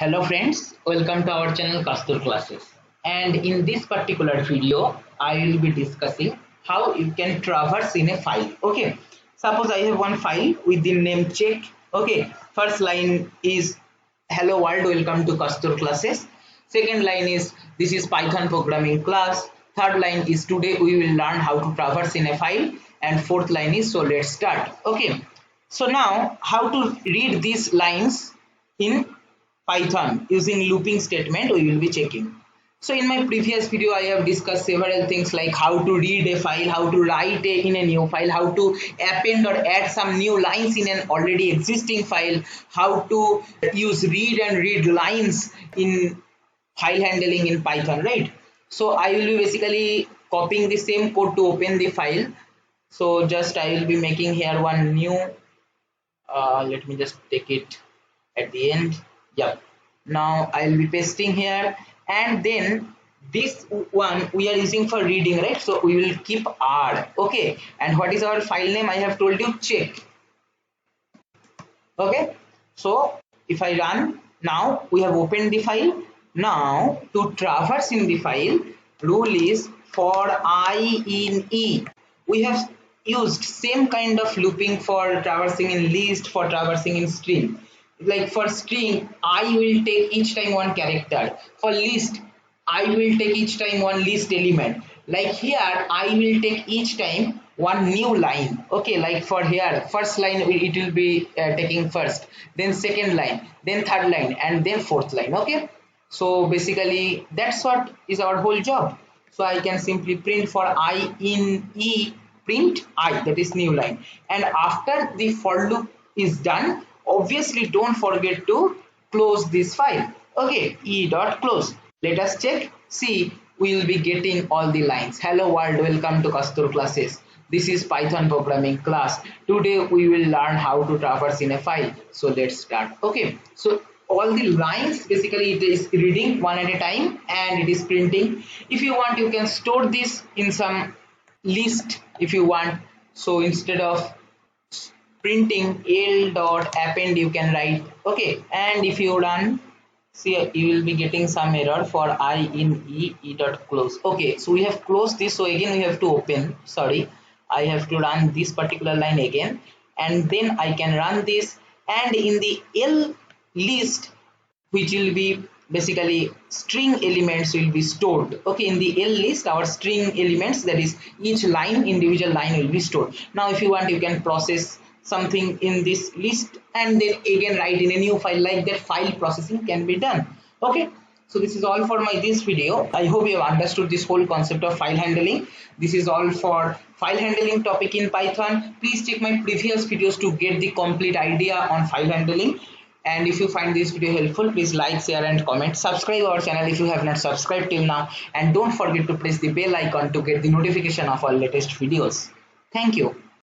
Hello friends, welcome to our channel Kastur Classes. And in this particular video, I will be discussing how you can traverse in a file. Okay, suppose I have one file with the name check. Okay, first line is hello world, welcome to Kastur Classes. Second line is this is Python programming class. Third line is today we will learn how to traverse in a file. And fourth line is so let's start. Okay, so now how to read these lines in Python using looping statement we will be checking. So in my previous video I have discussed several things like how to read a file, how to write in a new file, how to append or add some new lines in an already existing file, how to use read and read lines in file handling in Python, right? So I will be basically copying the same code to open the file. So just I will be making here one new let me just take it at the end. Yep, now I'll be pasting here, and then this one we are using for reading, right? So we will keep R. Okay, and what is our file name? I have told you check. Okay, so if I run, now we have opened the file. Now to traverse in the file, rule is for I in E. We have used same kind of looping for traversing in list, for traversing in string. Like for string, I will take each time one character. For list, I will take each time one list element. Like here, I will take each time one new line. Okay, like for here, first line it will be taking first, then second line, then third line, and then fourth line. Okay, so basically that's what is our whole job. So I can simply print for I in E, print I, that is new line. And after the for loop is done, obviously don't forget to close this file. Okay, E dot close. Let us check. See, we will be getting all the lines. Hello world, welcome to Kastur Classes. This is Python programming class. Today we will learn how to traverse in a file. So let's start. Okay, so all the lines basically it is reading one at a time and it is printing. If you want, you can store this in some list if you want. So instead of printing l dot append, you can write. Okay, and if you run, see you will be getting some error for I in E dot close. Okay, so we have closed this, so again we have to open. Sorry, I have to run this particular line again, and then I can run this, and in the L list, which will be basically string elements will be stored. Okay, in the L list our string elements, that is each line, individual line will be stored. Now if you want, you can process something in this list and then again write in a new file. Like that, file processing can be done. Okay, so this is all for my this video. I hope you have understood this whole concept of file handling. This is all for file handling topic in Python. Please check my previous videos to get the complete idea on file handling. And if you find this video helpful, please like, share and comment. Subscribe our channel if you have not subscribed till now, and don't forget to press the bell icon to get the notification of our latest videos. Thank you.